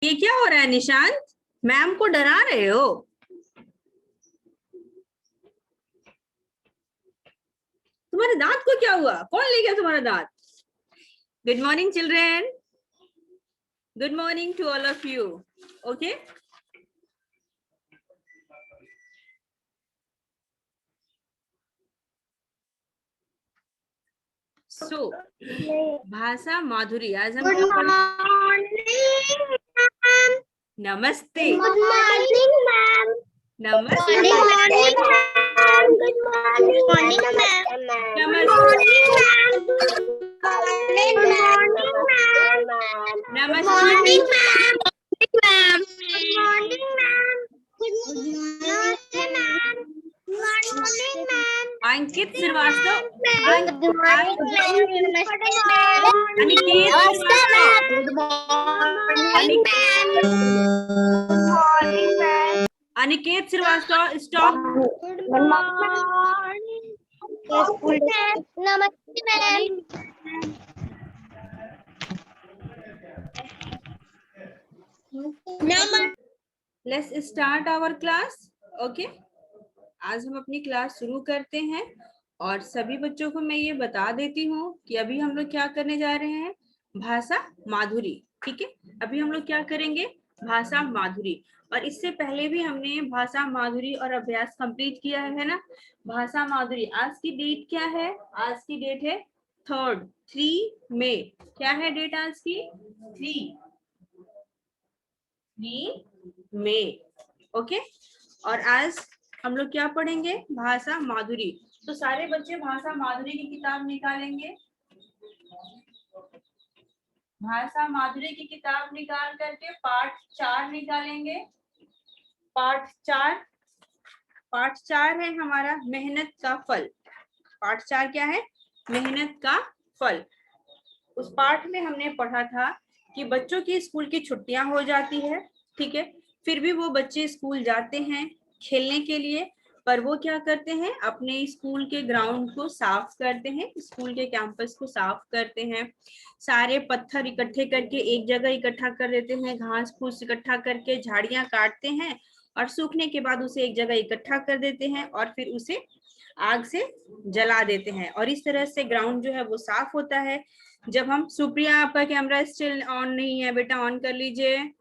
ये क्या हो रहा है निशांत? मैम को डरा रहे हो? तुम्हारे दांत को क्या हुआ? कौन ले गया तुम्हारा दांत? Good morning children, good morning to all of you. Okay, so Bhasha Madhuri आज हम क्या पढ़ेंगे? नमस्ते. Good morning ma'am. नमस्ते. Morning ma'am. Good morning ma'am. नमस्ते. मॉर्निंग नमस्ते. मैम. Good morning ma'am. नमस्ते ma'am. Good morning ma'am. Ankit Shrivastava. Good morning ma'am. Aniket नमस्ते Shrivastava. Ma'am. Good morning ma'am. Good morning ma'am. Aniket Shrivastava stop. Good morning. नमस्ते ma'am. Let's start our class. Okay, आज हम अपनी class शुरू करते हैं और सभी बच्चों को मैं ये बता देती हूँ कि अभी हम लोग क्या करने जा रहे हैं, भाषा माधुरी. ठीक है, अभी हम लोग क्या करेंगे, भाषा माधुरी. और इससे पहले भी हमने भाषा माधुरी और अभ्यास कंप्लीट किया है ना. भाषा माधुरी आज की डेट क्या है? आज की डेट है 3 मई. क्या है डेट आज की? 3 मई. ओके, और आज हम लोग क्या पढ़ेंगे, भाषा माधुरी. तो सारे बच्चे भाषा माधुरी की किताब निकालेंगे. भाषा माधुरी की किताब निकाल करके पाठ 4 निकालेंगे. पाठ 4 है हमारा मेहनत का फल. पाठ 4 क्या है? मेहनत का फल. उस पाठ में हमने पढ़ा था कि बच्चों की स्कूल की छुट्टियां हो जाती है. ठीक है, फिर भी वो बच्चे स्कूल जाते हैं खेलने के लिए, पर वो क्या करते हैं, अपने स्कूल के ग्राउंड को साफ करते हैं, स्कूल के कैंपस को साफ करते हैं. सारे पत्थर इकट्ठे करके एक जगह इकट्ठा कर देते हैं, घास फूस इकट्ठा करके झाड़ियां काटते हैं और सूखने के बाद उसे एक जगह इकट्ठा कर देते हैं और फिर उसे आग से जला देते हैं. और इस तरह से ग्राउंड जो है वो साफ होता है. जब हम, सुप्रिया आपका कैमरा स्टिल ऑन नहीं है बेटा, ऑन कर लीजिए.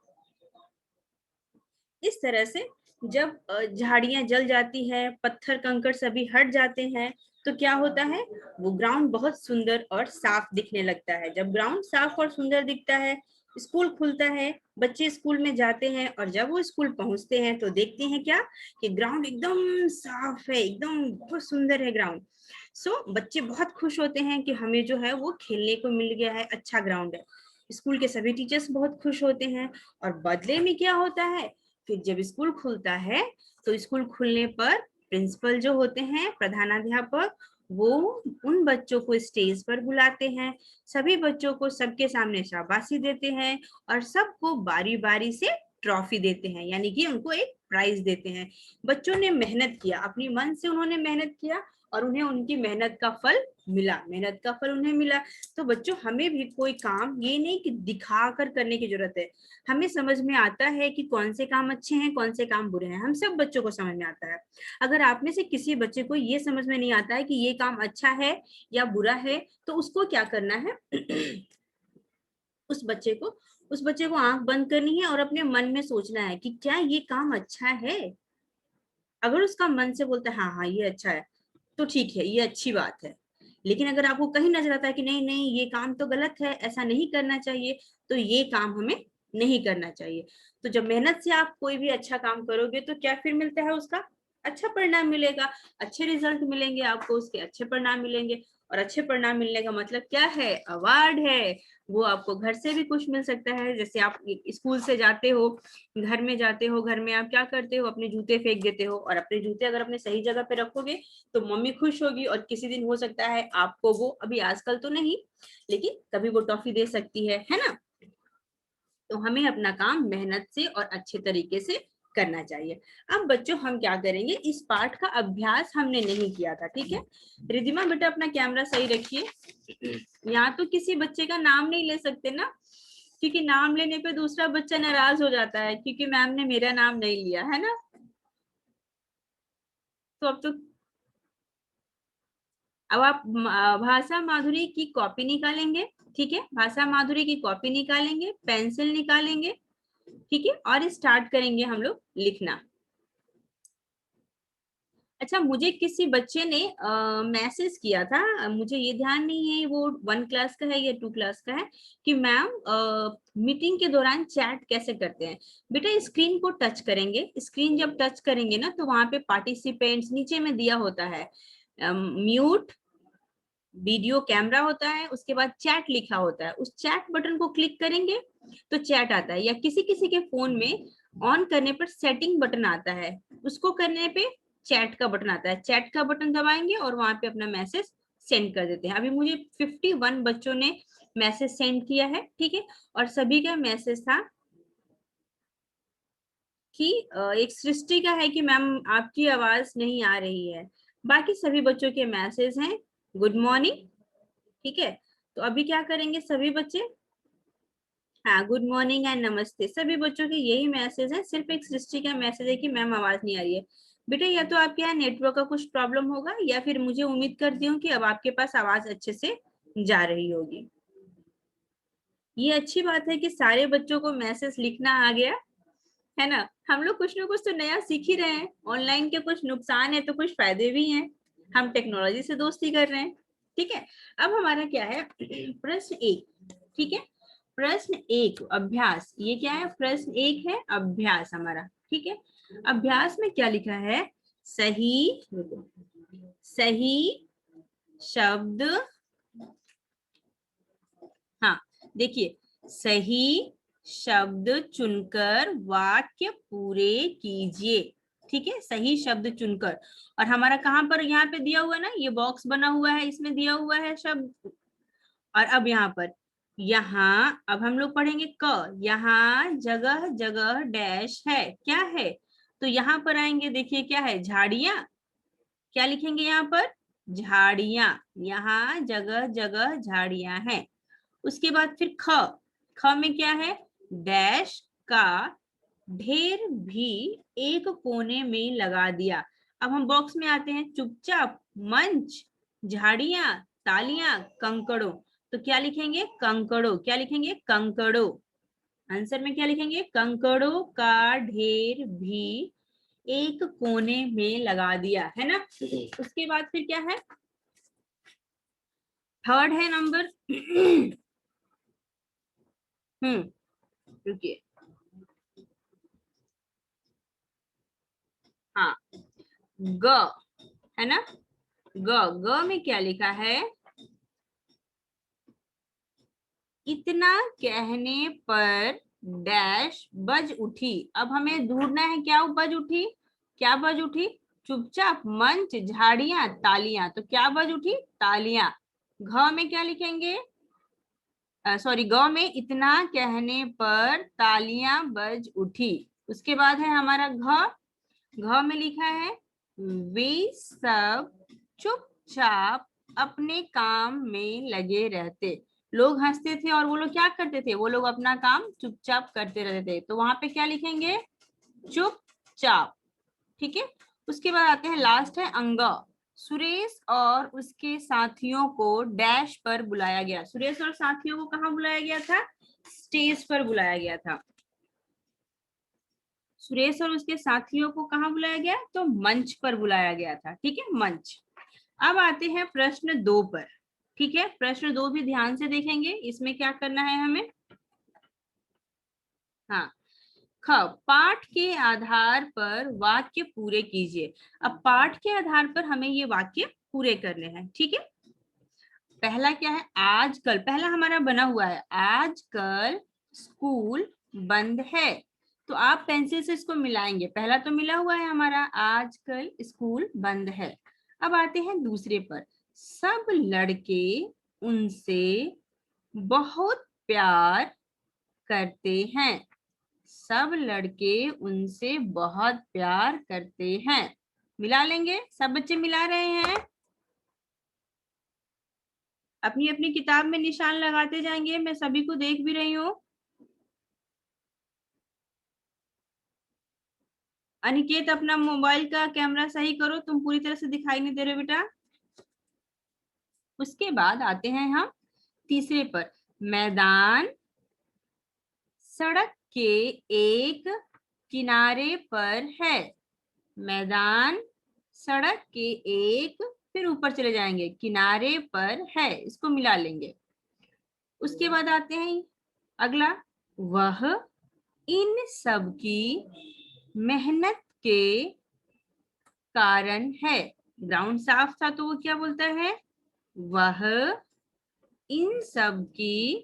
इस तरह से जब झाड़ियां जल जाती है, पत्थर कंकड़ सभी हट जाते हैं, तो क्या होता है, वो ग्राउंड बहुत सुंदर और साफ दिखने लगता है. जब ग्राउंड साफ और सुंदर दिखता है, स्कूल खुलता है, बच्चे स्कूल में जाते हैं और जब वो स्कूल पहुंचते हैं तो देखते हैं क्या, कि ग्राउंड एकदम साफ है, एकदम बहुत सुंदर है ग्राउंड. सो बच्चे बहुत खुश होते हैं कि हमें जो है वो खेलने को मिल गया है, अच्छा ग्राउंड है. स्कूल के सभी टीचर्स बहुत खुश होते हैं. और बदले में क्या होता है, फिर जब स्कूल खुलता है तो स्कूल खुलने पर प्रिंसिपल जो होते हैं, प्रधानाध्यापक, वो उन बच्चों को स्टेज पर बुलाते हैं, सभी बच्चों को सबके सामने शाबाशी देते हैं और सबको बारी बारी से ट्रॉफी देते हैं, यानी कि उनको एक प्राइज देते हैं. बच्चों ने मेहनत किया, अपनी मन से उन्होंने मेहनत किया और उन्हें उनकी मेहनत का फल मिला, मेहनत का फल उन्हें मिला. तो बच्चों, हमें भी कोई काम ये नहीं कि दिखा कर करने की जरूरत है. हमें समझ में आता है कि कौन से काम अच्छे हैं, कौन से काम बुरे हैं, हम सब बच्चों को समझ में आता है. अगर आप में से किसी बच्चे को ये समझ में नहीं आता है कि ये काम अच्छा है या बुरा है, तो उसको क्या करना है उस बच्चे को आंख बंद करनी है और अपने मन में सोचना है कि क्या ये काम अच्छा है. अगर उसका मन से बोलता है हाँ हाँ ये अच्छा है, तो ठीक है, ये अच्छी बात है. लेकिन अगर आपको कहीं नजर आता है कि नहीं नहीं ये काम तो गलत है, ऐसा नहीं करना चाहिए, तो ये काम हमें नहीं करना चाहिए. तो जब मेहनत से आप कोई भी अच्छा काम करोगे तो क्या फिर मिलता है, उसका अच्छा परिणाम मिलेगा, अच्छे रिजल्ट मिलेंगे आपको, उसके अच्छे परिणाम मिलेंगे. और अच्छे परिणाम मिलने का मतलब क्या है, अवार्ड है. वो आपको घर से भी कुछ मिल सकता है. जैसे आप स्कूल से जाते हो, घर में जाते हो, घर में आप क्या करते हो, अपने जूते फेंक देते हो, और अपने जूते अगर अपने सही जगह पे रखोगे तो मम्मी खुश होगी और किसी दिन हो सकता है आपको वो, अभी आजकल तो नहीं लेकिन कभी वो टॉफी दे सकती है ना. तो हमें अपना काम मेहनत से और अच्छे तरीके से करना चाहिए. अब बच्चों, हम क्या करेंगे, इस पाठ का अभ्यास हमने नहीं किया था. ठीक है, रिधिमा बेटा अपना कैमरा सही रखिए. यहाँ तो किसी बच्चे का नाम नहीं ले सकते ना, क्योंकि नाम लेने पे दूसरा बच्चा नाराज हो जाता है क्योंकि मैम ने मेरा नाम नहीं लिया है ना। तो अब आप भाषा माधुरी की कॉपी निकालेंगे। ठीक है, भाषा माधुरी की कॉपी निकालेंगे, पेंसिल निकालेंगे, ठीक है, और स्टार्ट करेंगे हम लोग लिखना। अच्छा, मुझे किसी बच्चे ने मैसेज किया था, मुझे ये ध्यान नहीं है वो 1 क्लास का है या 2 क्लास का है, कि मैम मीटिंग के दौरान चैट कैसे करते हैं। बेटा स्क्रीन को टच करेंगे, स्क्रीन जब टच करेंगे ना तो वहां पे पार्टिसिपेंट्स नीचे में दिया होता है, म्यूट, वीडियो कैमरा होता है, उसके बाद चैट लिखा होता है। उस चैट बटन को क्लिक करेंगे तो चैट आता है, या किसी किसी के फोन में ऑन करने पर सेटिंग बटन आता है, उसको करने पे चैट का बटन आता है। चैट का बटन दबाएंगे और वहां पे अपना मैसेज सेंड कर देते हैं। अभी मुझे 51 बच्चों ने मैसेज सेंड किया है, ठीक है, और सभी का मैसेज था कि एक सृष्टि का है कि मैम आपकी आवाज नहीं आ रही है। बाकी सभी बच्चों के मैसेज हैं गुड मॉर्निंग, ठीक है। तो अभी क्या करेंगे सभी बच्चे, हाँ गुड मॉर्निंग एंड नमस्ते, सभी बच्चों के यही मैसेज है। सिर्फ एक सृष्टि का मैसेज है कि मैम आवाज नहीं आ रही है। बेटा या तो आपके यहाँ नेटवर्क का कुछ प्रॉब्लम होगा, या फिर मुझे उम्मीद करती हूँ कि अब आपके पास आवाज अच्छे से जा रही होगी। ये अच्छी बात है कि सारे बच्चों को मैसेज लिखना आ गया है ना। हम लोग कुछ ना कुछ तो नया सीख ही रहे हैं। ऑनलाइन के कुछ नुकसान है तो कुछ फायदे भी हैं। हम टेक्नोलॉजी से दोस्ती कर रहे हैं, ठीक है। अब हमारा क्या है, प्रश्न 1, ठीक है। प्रश्न 1 अभ्यास, ये क्या है, प्रश्न 1 है अभ्यास हमारा, ठीक है। अभ्यास में क्या लिखा है, सही सही शब्द, हाँ देखिए, सही शब्द चुनकर वाक्य पूरे कीजिए, ठीक है, सही शब्द चुनकर। और हमारा कहाँ पर, यहाँ पे दिया हुआ है ना, ये बॉक्स बना हुआ है, इसमें दिया हुआ है शब्द। और अब यहाँ पर, यहाँ अब हम लोग पढ़ेंगे क, यहाँ जगह जगह डैश है, क्या है, तो यहाँ पर आएंगे, देखिए क्या है, झाड़ियां। क्या लिखेंगे यहाँ पर, झाड़ियां, यहाँ जगह जगह झाड़ियां हैं। उसके बाद फिर ख, ख में क्या है, डैश का ढेर भी एक कोने में लगा दिया। अब हम बॉक्स में आते हैं, चुपचाप, मंच, झाड़ियां, तालियां, कंकड़ों। तो क्या लिखेंगे, कंकड़ों, क्या लिखेंगे, कंकड़ों। आंसर में क्या लिखेंगे, कंकड़ों का ढेर भी एक कोने में लगा दिया, है ना। उसके बाद फिर क्या है, थर्ड है नंबर रुकिए, हाँ, ग है ना, ग, ग में क्या लिखा है, इतना कहने पर डैश बज उठी। अब हमें ढूंढना है क्या बज उठी, क्या बज उठी, चुपचाप, मंच, झाड़ियां, तालियां। तो क्या बज उठी, तालियां। घ में क्या लिखेंगे, सॉरी, ग में इतना कहने पर तालियां बज उठी। उसके बाद है हमारा घ, घ में लिखा है, वे सब चुपचाप अपने काम में लगे रहते। लोग हंसते थे और वो लोग क्या करते थे, वो लोग अपना काम चुपचाप करते रहते थे। तो वहां पे क्या लिखेंगे, चुपचाप, ठीक है। उसके बाद आते हैं, लास्ट है अंग, सुरेश और उसके साथियों को डैश पर बुलाया गया। सुरेश और साथियों को कहाँ बुलाया गया था, स्टेज पर बुलाया गया था। सुरेश और उसके साथियों को कहाँ बुलाया गया, तो मंच पर बुलाया गया था, ठीक है, मंच। अब आते हैं प्रश्न 2 पर, ठीक है। प्रश्न 2 भी ध्यान से देखेंगे, इसमें क्या करना है हमें, हाँ, ख, पाठ के आधार पर वाक्य पूरे कीजिए। अब पाठ के आधार पर हमें ये वाक्य पूरे करने हैं, ठीक है। पहला क्या है, आजकल, पहला हमारा बना हुआ है, आजकल स्कूल बंद है। तो आप पेंसिल से इसको मिलाएंगे, पहला तो मिला हुआ है हमारा, आजकल स्कूल बंद है। अब आते हैं दूसरे पर, सब लड़के उनसे बहुत प्यार करते हैं, सब लड़के उनसे बहुत प्यार करते हैं। मिला लेंगे, सब बच्चे मिला रहे हैं, अपनी अपनी किताब में निशान लगाते जाएंगे, मैं सभी को देख भी रही हूँ। अनिकेत अपना मोबाइल का कैमरा सही करो, तुम पूरी तरह से दिखाई नहीं दे रहे बेटा। उसके बाद आते हैं हम तीसरे पर, मैदान सड़क के एक किनारे पर है। मैदान सड़क के एक, फिर ऊपर चले जाएंगे, किनारे पर है, इसको मिला लेंगे। उसके बाद आते हैं अगला, वह इन सब की मेहनत के कारण है। ग्राउंड साफ था तो वो क्या बोलता है, वह इन सब की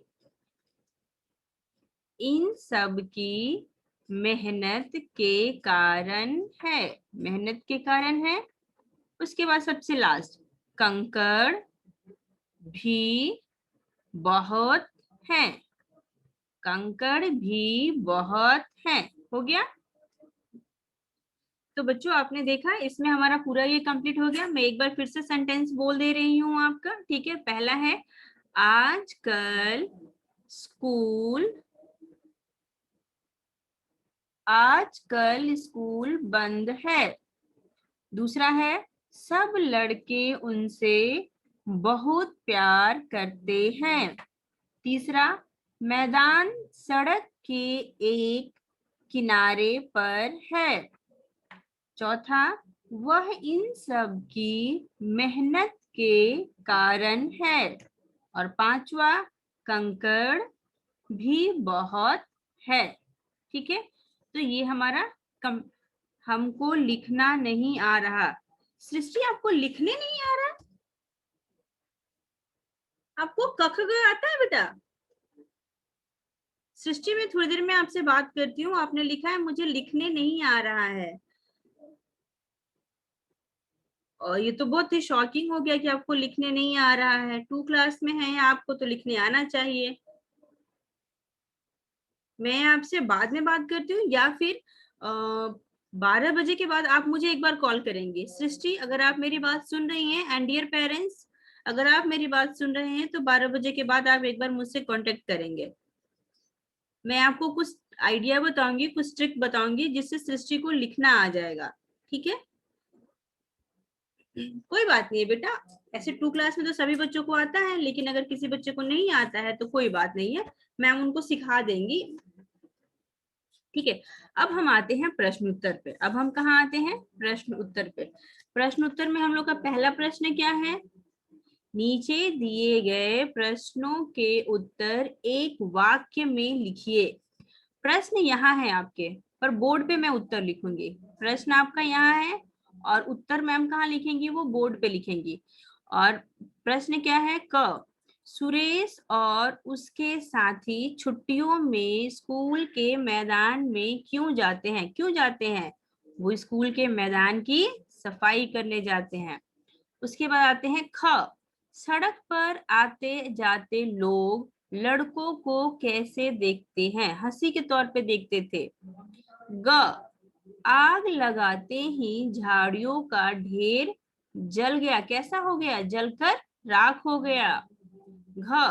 मेहनत के कारण है, मेहनत के कारण है। उसके बाद सबसे लास्ट, कंकड़ भी बहुत हैं, कंकड़ भी बहुत हैं। हो गया। तो बच्चों आपने देखा इसमें हमारा पूरा ये कंप्लीट हो गया। मैं एक बार फिर से सेंटेंस बोल दे रही हूँ आपका, ठीक है। पहला है, आजकल स्कूल बंद है। दूसरा है, सब लड़के उनसे बहुत प्यार करते हैं। तीसरा, मैदान सड़क के एक किनारे पर है। चौथा, वह इन सब की मेहनत के कारण है। और पांचवा, कंकड़ भी बहुत है। ठीक है, तो ये हमारा हमको लिखना नहीं आ रहा। सृष्टि आपको लिखने नहीं आ रहा? आपको क ख ग आता है बेटा? सृष्टि में थोड़ी देर में आपसे बात करती हूँ। आपने लिखा है मुझे लिखने नहीं आ रहा है, और ये तो बहुत ही शॉकिंग हो गया कि आपको लिखने नहीं आ रहा है। 2 क्लास में है, आपको तो लिखने आना चाहिए। मैं आपसे बाद में बात करती हूँ, या फिर 12 बजे के बाद आप मुझे एक बार कॉल करेंगे। सृष्टि, अगर आप मेरी बात सुन रही हैं, एंड डियर पेरेंट्स, अगर आप मेरी बात सुन रहे हैं तो 12 बजे के बाद आप एक बार मुझसे कांटेक्ट करेंगे। मैं आपको कुछ आइडिया बताऊंगी, कुछ ट्रिक बताऊंगी, जिससे सृष्टि को लिखना आ जाएगा। ठीक है, कोई बात नहीं है बेटा, ऐसे 2 क्लास में तो सभी बच्चों को आता है, लेकिन अगर किसी बच्चे को नहीं आता है तो कोई बात नहीं है, मैम उनको सिखा देंगी। ठीक है, अब हम आते हैं प्रश्न उत्तर पे। अब हम कहाँ आते हैं, प्रश्न उत्तर पे। प्रश्न उत्तर में हम लोग का पहला प्रश्न क्या है, नीचे दिए गए प्रश्नों के उत्तर एक वाक्य में लिखिए। प्रश्न यहाँ है आपके, पर बोर्ड पे मैं उत्तर लिखूंगी। प्रश्न आपका यहाँ है और उत्तर मैम कहाँ लिखेंगी, वो बोर्ड पे लिखेंगी। और प्रश्न क्या है, क, सुरेश और उसके साथी छुट्टियों में स्कूल के मैदान में क्यों जाते हैं? क्यों जाते हैं? वो स्कूल के मैदान की सफाई करने जाते हैं। उसके बाद आते हैं ख, सड़क पर आते जाते लोग लड़कों को कैसे देखते हैं? हंसी के तौर पे देखते थे। ग, आग लगाते ही झाड़ियों का ढेर जल गया, कैसा हो गया? जलकर राख हो गया। घ,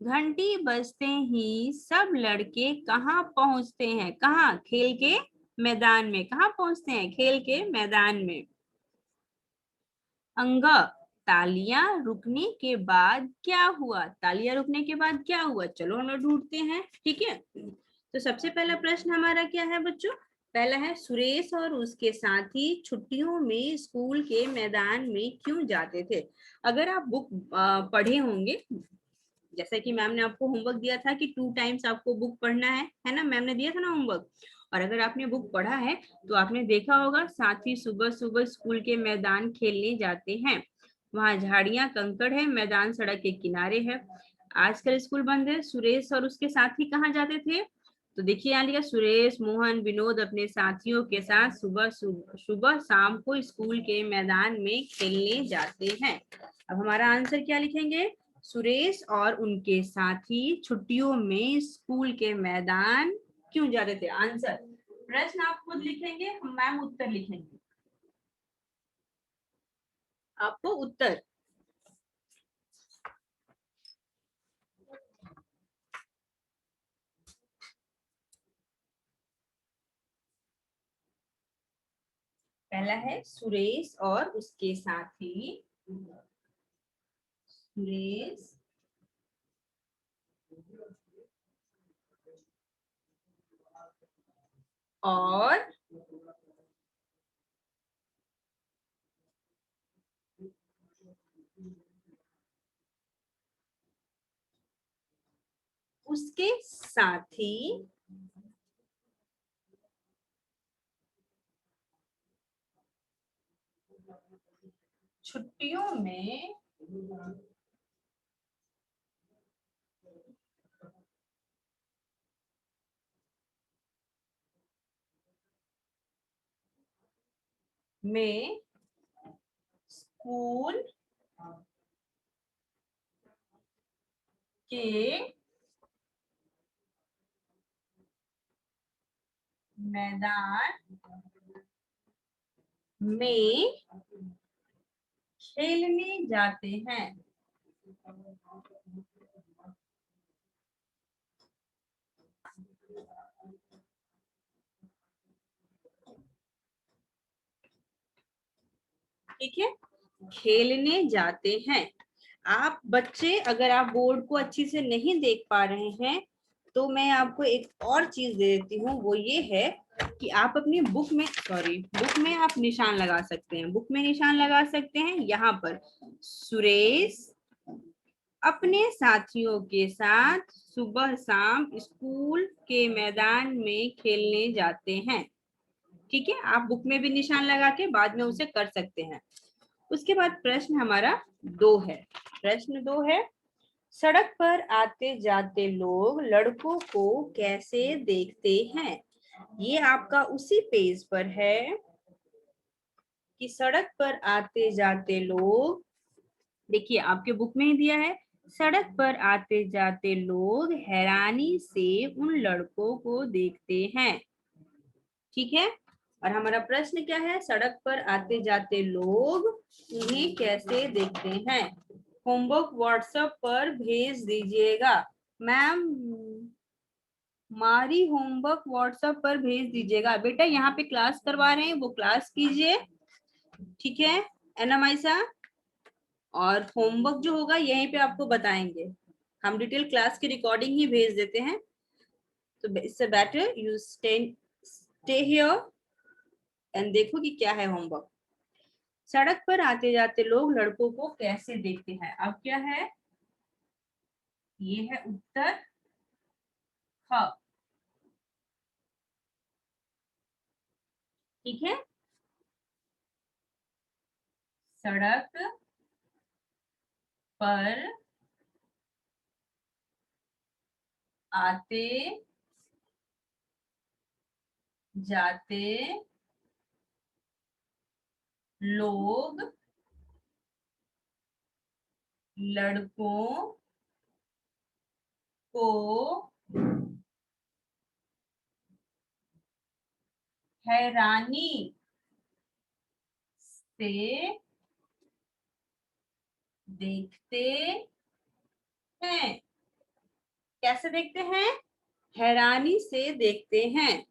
घंटी बजते ही सब लड़के कहाँ पहुंचते हैं? कहाँ? खेल के मैदान में। कहाँ पहुंचते हैं? खेल के मैदान में। अंग, तालियां रुकने के बाद क्या हुआ? तालियां रुकने के बाद क्या हुआ? चलो हम लोग ढूंढते हैं। ठीक है, तो सबसे पहला प्रश्न हमारा क्या है बच्चों? पहला है, सुरेश और उसके साथी छुट्टियों में स्कूल के मैदान में क्यों जाते थे? अगर आप बुक पढ़े होंगे, जैसा कि मैम ने आपको होमवर्क दिया था कि 2 टाइम्स आपको बुक पढ़ना है ना, मैम ने दिया था ना होमवर्क। और अगर आपने बुक पढ़ा है तो आपने देखा होगा साथी सुबह सुबह स्कूल के मैदान खेलने जाते हैं। वहां झाड़ियां कंकड़ है, मैदान सड़क के किनारे है। आजकल स्कूल बंद है। सुरेश और उसके साथी कहाँ जाते थे? तो देखिए यहाँ लिखा, सुरेश, मोहन, विनोद अपने साथियों के साथ सुबह सुबह शाम को स्कूल के मैदान में खेलने जाते हैं। अब हमारा आंसर क्या लिखेंगे? सुरेश और उनके साथी छुट्टियों में स्कूल के मैदान क्यों जाते थे? आंसर, प्रश्न आप खुद लिखेंगे, मैम उत्तर लिखेंगे। आपको उत्तर पहला है सुरेश और उसके साथी। सुरेश और उसके साथी छुट्टियों में स्कूल के मैदान में खेलने जाते हैं। ठीक है, खेलने जाते हैं। आप बच्चे अगर आप बोर्ड को अच्छी से नहीं देख पा रहे हैं तो मैं आपको एक और चीज दे देती हूँ, वो ये है कि आप अपनी बुक में आप निशान लगा सकते हैं। बुक में निशान लगा सकते हैं यहाँ पर सुरेश अपने साथियों के साथ सुबह शाम स्कूल के मैदान में खेलने जाते हैं। ठीक है, आप बुक में भी निशान लगा के बाद में उसे कर सकते हैं। उसके बाद प्रश्न हमारा 2 है। प्रश्न 2 है, सड़क पर आते जाते लोग लड़कों को कैसे देखते हैं। ये आपका उसी पेज पर है कि सड़क पर आते जाते लोग, देखिए आपके बुक में ही दिया है, सड़क पर आते जाते लोग हैरानी से उन लड़कों को देखते हैं। ठीक है, और हमारा प्रश्न क्या है, सड़क पर आते जाते लोग उन्हें कैसे देखते हैं। होमवर्क व्हाट्सएप पर भेज दीजिएगा। मैम हमारी होमवर्क व्हाट्सएप पर भेज दीजिएगा। बेटा यहाँ पे क्लास करवा रहे हैं वो क्लास कीजिए, ठीक है ना माइसा। और होमवर्क जो होगा यहीं पे आपको बताएंगे, हम डिटेल क्लास की रिकॉर्डिंग ही भेज देते हैं। तो इससे better you stay here and देखो कि क्या है होमवर्क। सड़क पर आते जाते लोग लड़कों को कैसे देखते हैं। अब क्या है, ये है उत्तर ख। ठीक है, सड़क पर आते जाते लोग लड़कों को हैरानी से देखते हैं। कैसे देखते हैं, हैरानी से देखते हैं।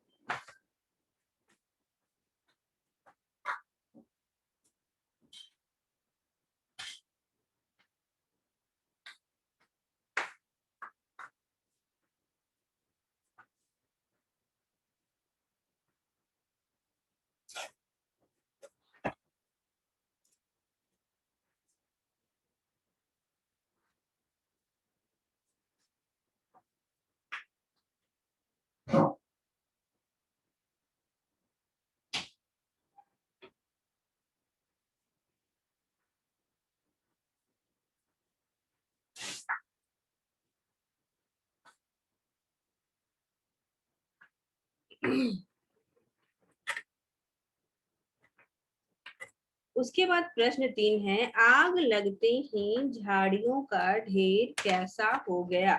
उसके बाद प्रश्न 3 है, आग लगते ही झाड़ियों का ढेर कैसा हो गया।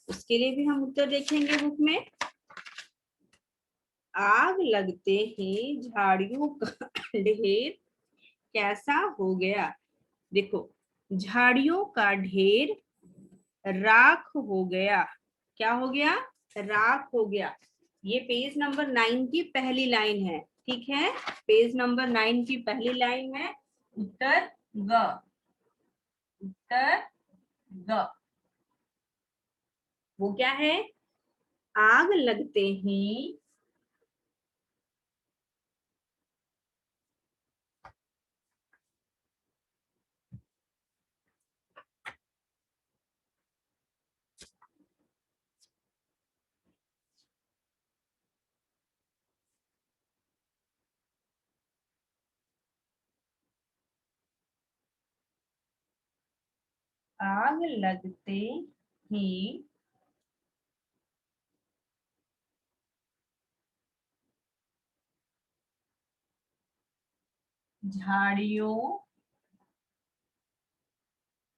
उसके लिए भी हम उत्तर देखेंगे बुक में। आग लगते ही झाड़ियों का ढेर कैसा हो गया। देखो, झाड़ियों का ढेर राख हो गया। क्या हो गया, राख हो गया। ये पेज नंबर 9 की पहली लाइन है। ठीक है, पेज नंबर 9 की पहली लाइन में उत्तर ग, उत्तर ग। वो क्या है? आग लगते ही आग लगते ही झाड़ियों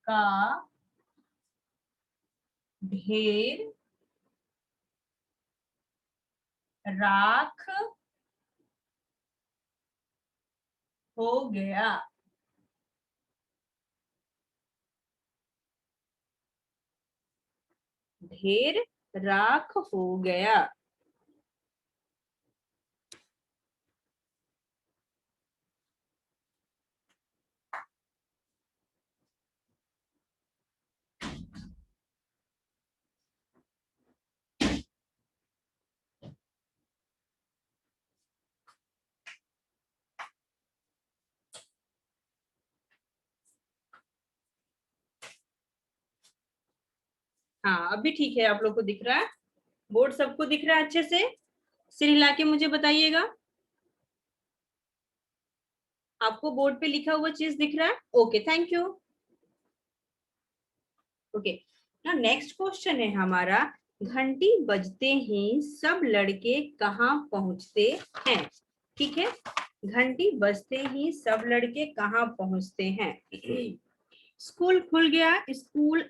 का ढेर राख हो गया। ढेर राख हो गया। हाँ, अभी ठीक है, आप लोग को दिख रहा है? बोर्ड सबको दिख रहा है अच्छे से? सिर हिला के मुझे बताइएगा। आपको बोर्ड पे लिखा हुआ चीज दिख रहा है? Okay, thank you. ओके, ना नेक्स्ट क्वेश्चन है हमारा, घंटी बजते ही सब लड़के कहाँ पहुंचते हैं? ठीक है, घंटी बजते ही सब लड़के कहाँ पहुंचते हैं? स्कूल खुल गया, स्कूल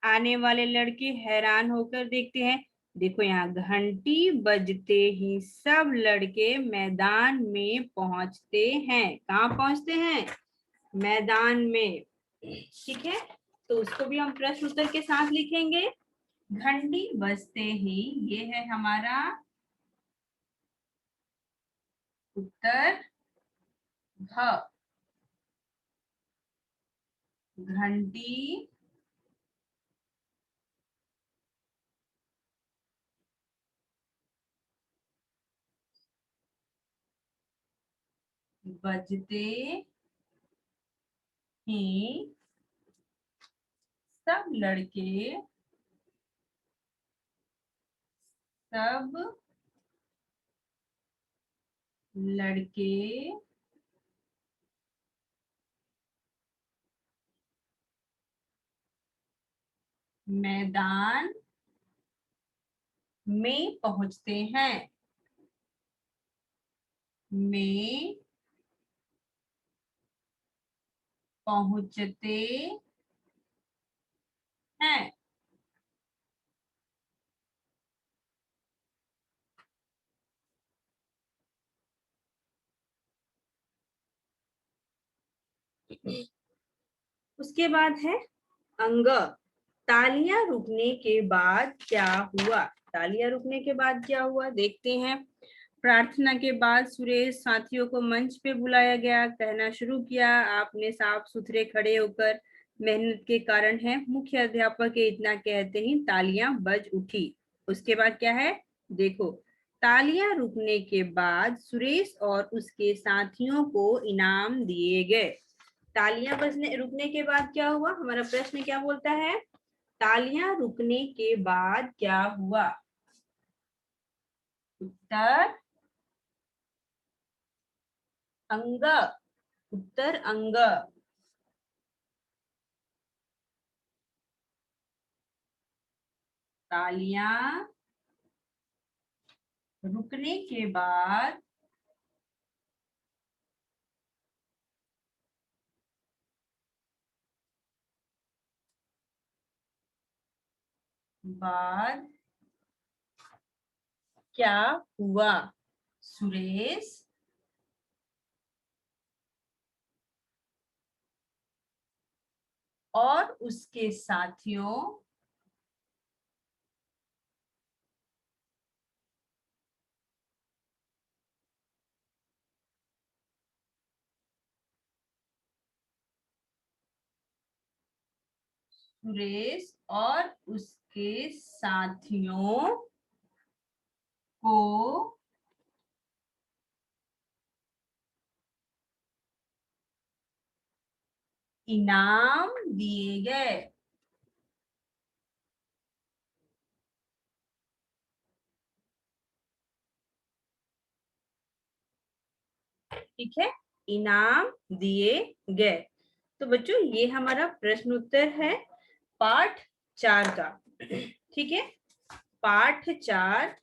आने वाले लड़के हैरान होकर देखते हैं। देखो यहाँ घंटी बजते ही सब लड़के मैदान में पहुंचते हैं। कहाँ पहुंचते हैं? मैदान में। ठीक है, तो उसको भी हम प्रश्न उत्तर के साथ लिखेंगे। घंटी बजते ही, ये है हमारा उत्तर घ। घंटी बजते ही सब लड़के, सब लड़के मैदान में पहुंचते हैं। में पहुंचते हैं। उसके बाद है अंग। तालियां रुकने के बाद क्या हुआ? तालियां रुकने के बाद क्या हुआ देखते हैं। प्रार्थना के बाद सुरेश साथियों को मंच पे बुलाया गया। कहना शुरू किया, आपने साफ सुथरे खड़े होकर मेहनत के कारण है। मुख्य अध्यापक के इतना कहते ही तालियां बज उठी। उसके बाद क्या है देखो, तालियां रुकने के बाद सुरेश और उसके साथियों को इनाम दिए गए। तालियां बजने रुकने के बाद क्या हुआ? हमारा प्रश्न क्या बोलता है? तालियां रुकने के बाद क्या हुआ? उत्तर अंग। उत्तर अंग। तालियां रुकने के बाद क्या हुआ? सुरेश और उसके साथियों सुरेश और उसके साथियों को इनाम दिए गए। ठीक है, इनाम दिए गए। तो बच्चों ये हमारा प्रश्न उत्तर है पाठ 4 का। ठीक है, पाठ 4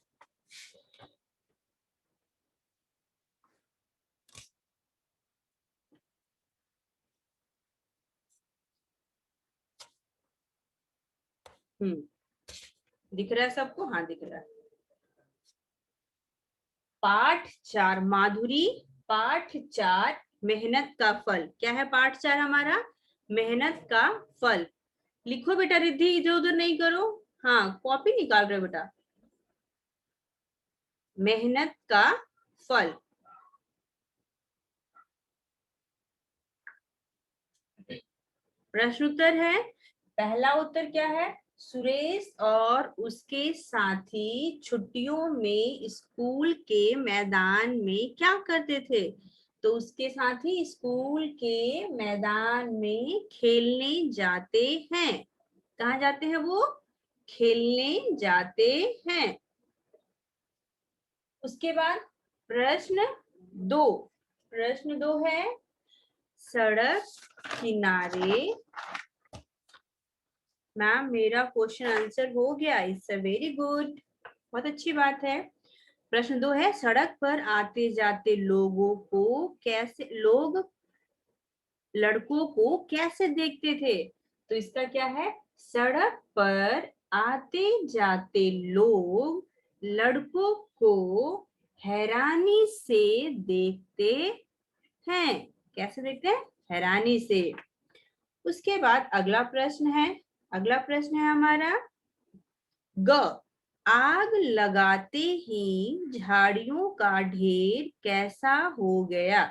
दिख रहा है सबको? हाँ दिख रहा है। पाठ 4 माधुरी, पाठ 4 मेहनत का फल। क्या है पाठ 4 हमारा? मेहनत का फल। लिखो बेटा रिद्धि, इधर उधर नहीं करो। हाँ कॉपी निकाल रहे हो बेटा। मेहनत का फल। प्रश्न उत्तर है, पहला उत्तर क्या है? सुरेश और उसके साथी छुट्टियों में स्कूल के मैदान में क्या करते थे? तो उसके साथी स्कूल के मैदान में खेलने जाते हैं। कहाँ जाते हैं वो? खेलने जाते हैं। उसके बाद प्रश्न 2, प्रश्न 2 है सड़क किनारे। मैम मेरा क्वेश्चन आंसर हो गया, इट्स अ वेरी गुड, बहुत अच्छी बात है। प्रश्न 2 है सड़क पर आते जाते लोगों को कैसे, लोग लड़कों को कैसे देखते थे? तो इसका क्या है? सड़क पर आते जाते लोग लड़कों को हैरानी से देखते हैं। कैसे देखते हैं? हैरानी से। उसके बाद अगला प्रश्न है, अगला प्रश्न है हमारा ग, आग लगाते ही झाड़ियों का ढेर कैसा हो गया?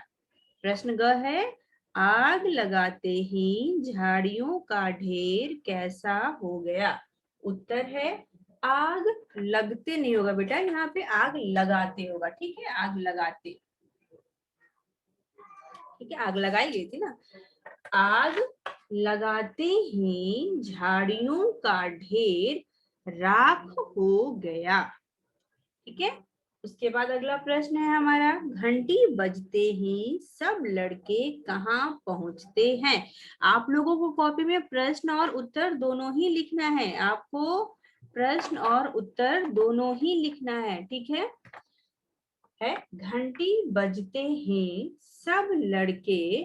प्रश्न ग है, आग लगाते ही झाड़ियों का ढेर कैसा हो गया? उत्तर है आग लगते नहीं होगा बेटा, यहाँ पे आग लगाते होगा। ठीक है, आग लगाते। ठीक है, आग लगाई गई थी ना। आग लगाते ही झाड़ियों का ढेर राख हो गया। ठीक है, उसके बाद अगला प्रश्न है हमारा, घंटी बजते ही सब लड़के कहाँ पहुंचते हैं? आप लोगों को कॉपी में प्रश्न और उत्तर दोनों ही लिखना है। आपको प्रश्न और उत्तर दोनों ही लिखना है। ठीक है, घंटी बजते ही सब लड़के